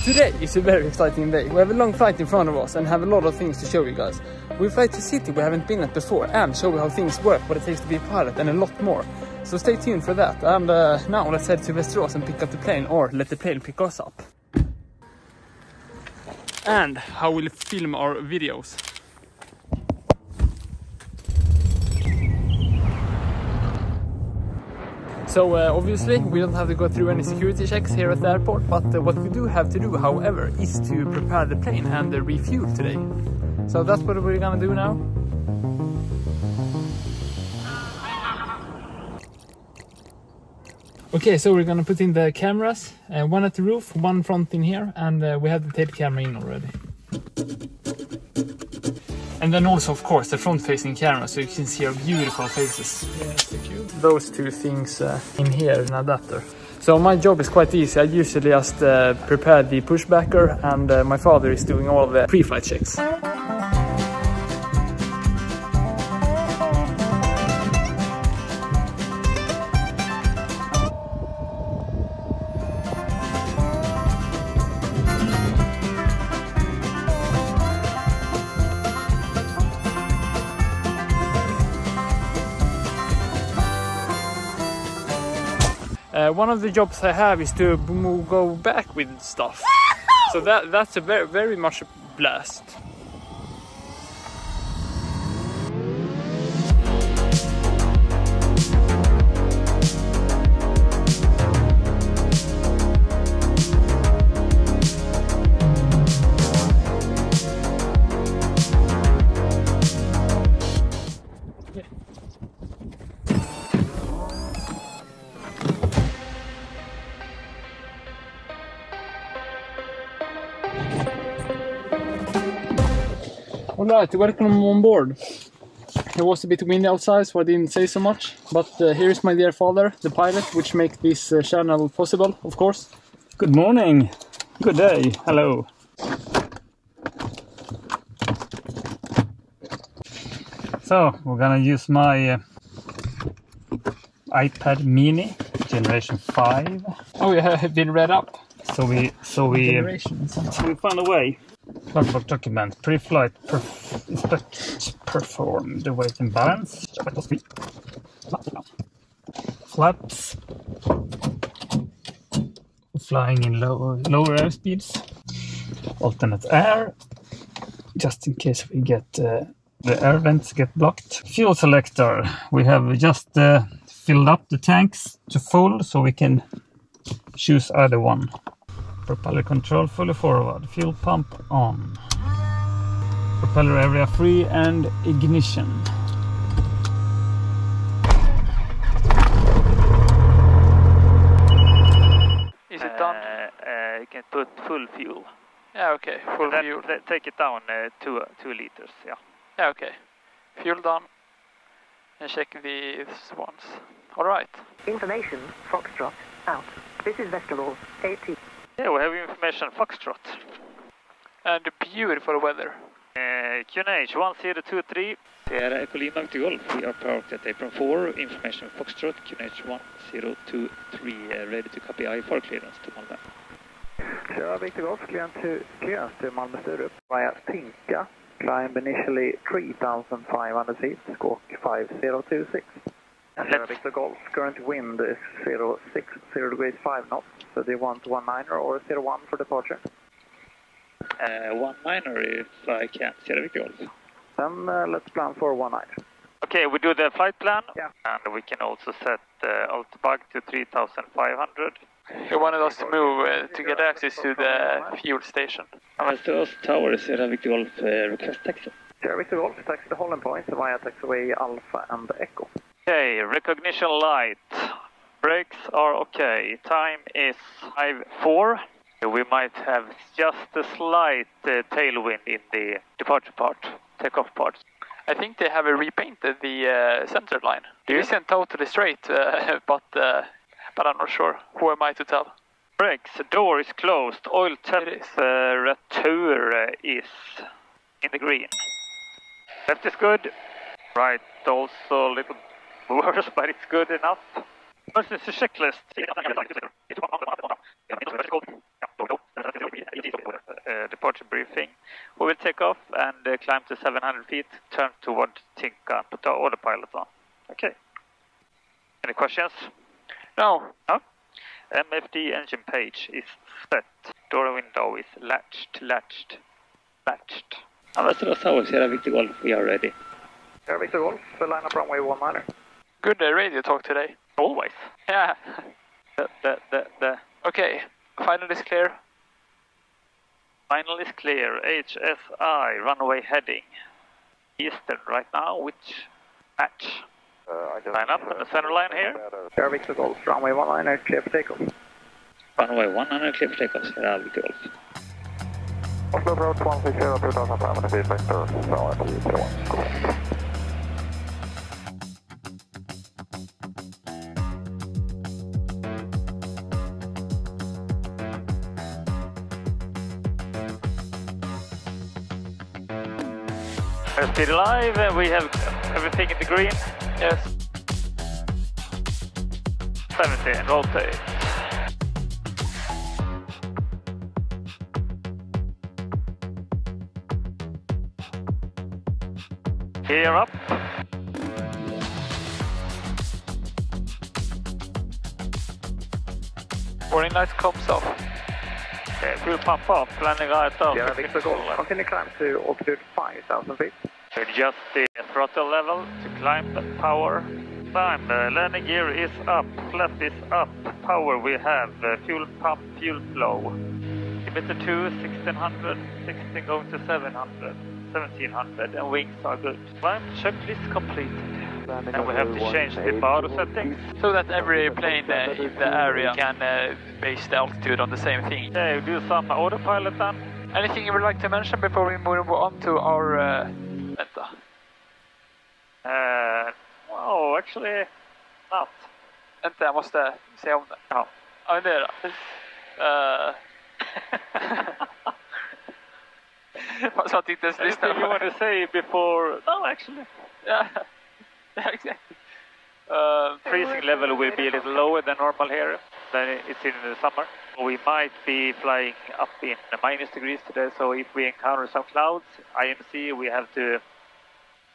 Today is a very exciting day. We have a long flight in front of us and have a lot of things to show you guys. We fly to a city we haven't been at before and show you how things work, what it takes to be a pilot and a lot more. So stay tuned for that. And now let's head to Västerås and pick up the plane, or let the plane pick us up. And how we'll film our videos. So obviously we don't have to go through any security checks here at the airport, but what we do have to do, however, is to prepare the plane and refuel today. So that's what we're gonna do now. Okay, so we're gonna put in the cameras, one at the roof, one front in here, and we have the tape camera in already. And then also, of course, the front-facing camera, so you can see our beautiful faces. Yes, those two things in here, an adapter. So my job is quite easy. I usually just prepare the pushbacker, and my father is doing all the pre-flight checks. One of the jobs I have is to go back with stuff, so that's a very much a blast. Alright, welcome on board. It was a bit windy outside, so I didn't say so much. But here is my dear father, the pilot, which makes this channel possible, of course. Good morning, good day, hello. So, we're gonna use my iPad mini, generation 5. Oh yeah, it's been read up. So we found a way. Logbook document, pre-flight perform the weight and balance. Flaps. Flying in lower airspeeds. Alternate air, just in case we get the air vents get blocked. Fuel selector, we have just filled up the tanks to full, so we can choose either one. Propeller control fully forward, fuel pump on. Propeller area free and ignition. Is it done? You can put full fuel. Yeah, okay, full fuel. Take it down 2 liters, yeah. Yeah, okay. Fuel done. And check these ones. Alright. Information, Foxtrot, out. This is Västerås, 18. Yeah, we have information Foxtrot. And the beautiful weather. QNH 1023. Sierra Echo Lima Victor Golf. We are parked at apron 4. Information Foxtrot. QNH 1023. Ready to copy IFR clearance to Malmö. Sierra Victor Golf, clearance to Malmö Sturup via Tinka. Climb initially 3,500 feet, squawk 5026. Sierra Victor Golf, current wind is 060 degrees 5 knots. So do you want 19er or 01 for departure? 19er if I can, Sierra Victor Golf. Then let's plan for 19. Okay, we do the flight plan. Yeah. And we can also set altibag to 3,500. He wanted us to move to get access to the fuel station. Västerås Tower, Sierra Victor Golf, request taxi. Sierra Victor Golf, taxi to Holland Point via taxiway Alpha and Echo. Okay, recognition light. Brakes are okay. Time is 5:04. We might have just a slight tailwind in the departure part, takeoff part. I think they have repainted the center line. You sent totally straight, but I'm not sure. Who am I to tell? Brakes, door is closed. Oil temperature is in the green. Left is good. Right, also a little worse, but it's good enough. Emergency checklist. departure briefing. We will take off and climb to 700 feet, turn toward Tinka and put our autopilot on. Okay. Any questions? No. No? MFD engine page is set. Door window is latched. Ambassador Tower, Sierra Victor Golf, we are ready. Sierra Victor Golf, line up runway 19. Good radio talk today. Always. Yeah. Okay, final is clear. Final is clear. HSI, runway heading. Eastern right now, which match? Line up in the center line here. Sierra Victor Golf, runway 19, clear for takeoff. Runway 19, clear for takeoff, Sierra Victor Golf. Oslo approach 160, 2500 feet, vector, runway 01. Speed live, and we have everything in the green. Yes. 70 and rotate. Gear up. Warning lights comes off. Okay, fuel pump off, landing right off. Yeah, Victor Golf, continue climb to altitude 5,000 feet. Adjust the throttle level to climb power. Climb, landing gear is up, flap is up, power we have, fuel pump, fuel flow. Limiter 2, 1600, 16 going to 700, 1700, and wings are good. Climb checklist completed. And we have to change the auto settings. So that every plane in the area can base the altitude on the same thing. Okay, we'll do some autopilot then. Anything you would like to mention before we move on to our vänta? Oh, actually not. Vänta, jag måste se om det. Ja. Ja, det är det. Så att inte ens lyssna. Anything you want to say before? No, actually. Yeah. Exactly. Freezing level will be a little lower than normal here, than it's in the summer. We might be flying up in minus degrees today, so if we encounter some clouds, IMC, we have to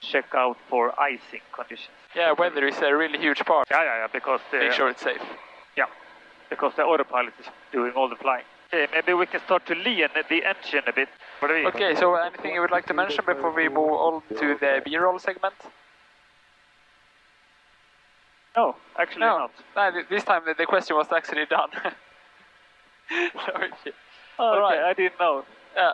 check out for icing conditions. Yeah, weather is a really huge part. Yeah, because make sure it's safe. Yeah, because the autopilot is doing all the flying. Okay, maybe we can start to lean the engine a bit. Okay, so anything you would like to mention before we move on to the B-roll segment? No, actually not. No, this time the question was actually done. Okay. Oh, okay, right. I didn't know. Yeah.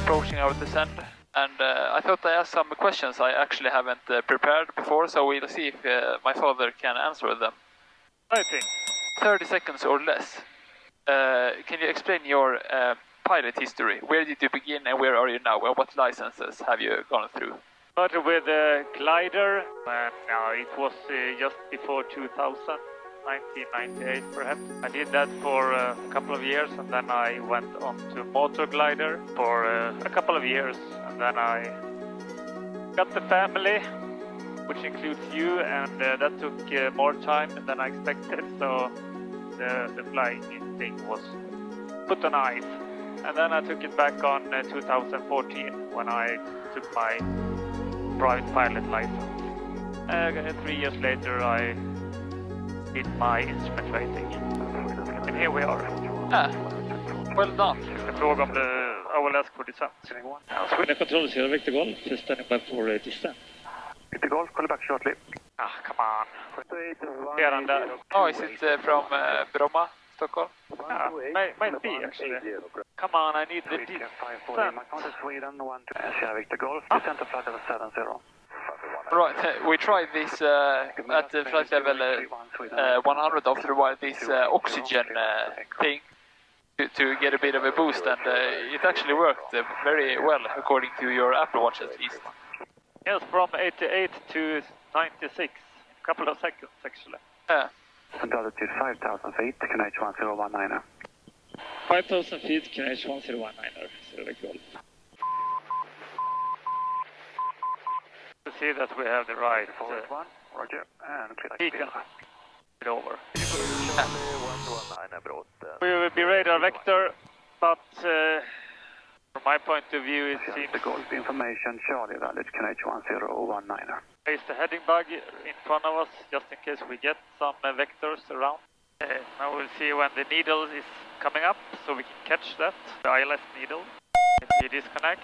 Approaching our descent, and I thought I asked some questions I actually haven't prepared before, so we'll see if my father can answer them. I think 30 seconds or less. Can you explain your pilot history? Where did you begin and where are you now? And what licenses have you gone through? Started with a glider, and it was just before 2000. 1998 perhaps. I did that for a couple of years, and then I went on to motor glider for a couple of years, and then I got the family, which includes you, and that took more time than I expected, so the flying thing was put on ice. And then I took it back on 2014 when I took my private pilot license. 3 years later I did my instrument rating. And here we are. Well done. En fråga om I will ask for descent. Sweden control, Sierra Victor Golf, standing by for descent. Victor Golf, call back shortly. Come on. Oh, is it from Bromma? Stockholm? Might be actually. Come on, I need the descent. Sweden, Sierra Victor Golf, descent to flight level 70. Right, we tried this at the flight level 100 after a while, this oxygen thing to get a bit of a boost, and it actually worked very well according to your Apple Watch at least. Yes, from 88 to 96, a couple of seconds actually. Yeah. Altitude 5,000 feet, QNH 1019er. 5,000 feet, QNH 1019er, Sierra Golf. To see that we have the right Roger, and beacon it over. We will be radar vector, but from my point of view it seems the Golf information, Charlie valid QNH 1019er. Place the heading bug in front of us just in case we get some vectors around. Now we'll see when the needle is coming up so we can catch that, the ILS needle. If we disconnect.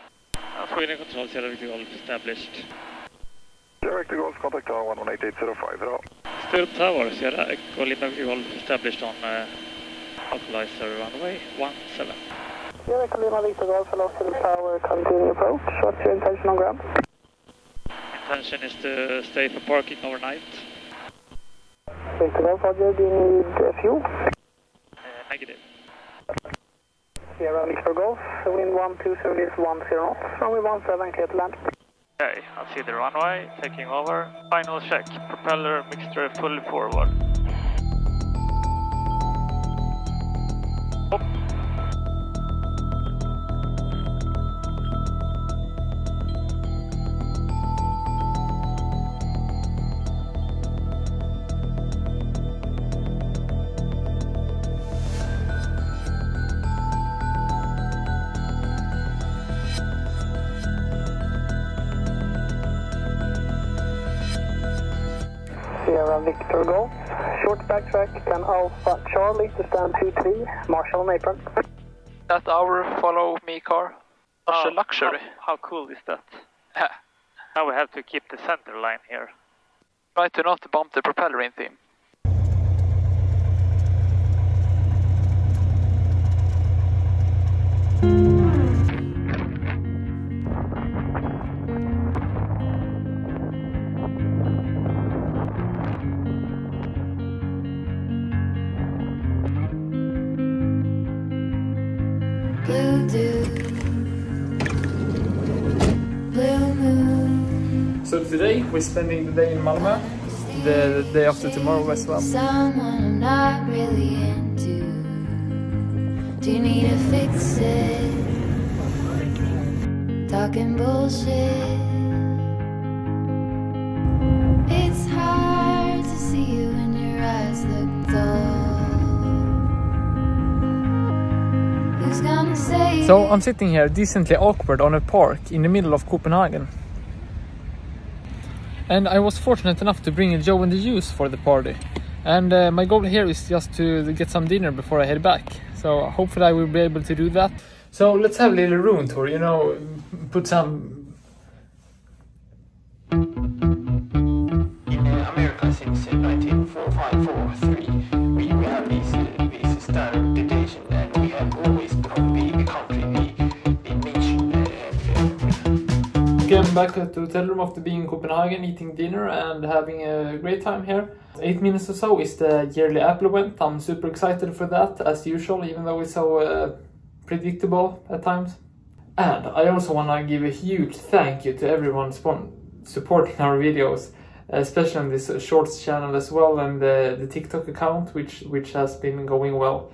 Sweden control, Sierra Victor Golf established. Sierra Victor Golf, contact tower 118805. Still tower, Sierra Victor Golf established on localizer runway 17. Sierra Victor Golf, hello, still tower, continue approach. What's your intention on ground? Intention is to stay for parking overnight. Victor Golf, Roger, do you need fuel? Negative. Sierra Victor Golf, wind 120 is 10 knots, runway 17, clear to land. Okay, I see the runway, taking over. Final check, propeller mixture fully forward. Up. Sierra Victor Golf, short backtrack, can Alpha Charlie to stand 23, Marshall on apron. That our follow me car. Such a luxury. How cool is that? Now we have to keep the center line here. Try to not bump the propeller in theme. So today we're spending the day in Malmö, the day after tomorrow as well. Someone I'm not really into. Do you need to fix it? Talking bullshit. It's hard to see you when your eyes look dull. Who's gonna say? So I'm sitting here decently awkward on a park in the middle of Copenhagen. And I was fortunate enough to bring Joe and the Juice for the party. And my goal here is just to get some dinner before I head back. So hopefully I will be able to do that. So let's have a little room tour, you know, put some... In America since 1945-43, we have this standard detention, and we have always become the country, the nation. Came back to the hotel room after being in Copenhagen, eating dinner and having a great time here. 8 minutes or so is the yearly Apple event. I'm super excited for that as usual, even though it's so predictable at times. And I also want to give a huge thank you to everyone supporting our videos, especially on this Shorts channel as well, and the TikTok account, which has been going well.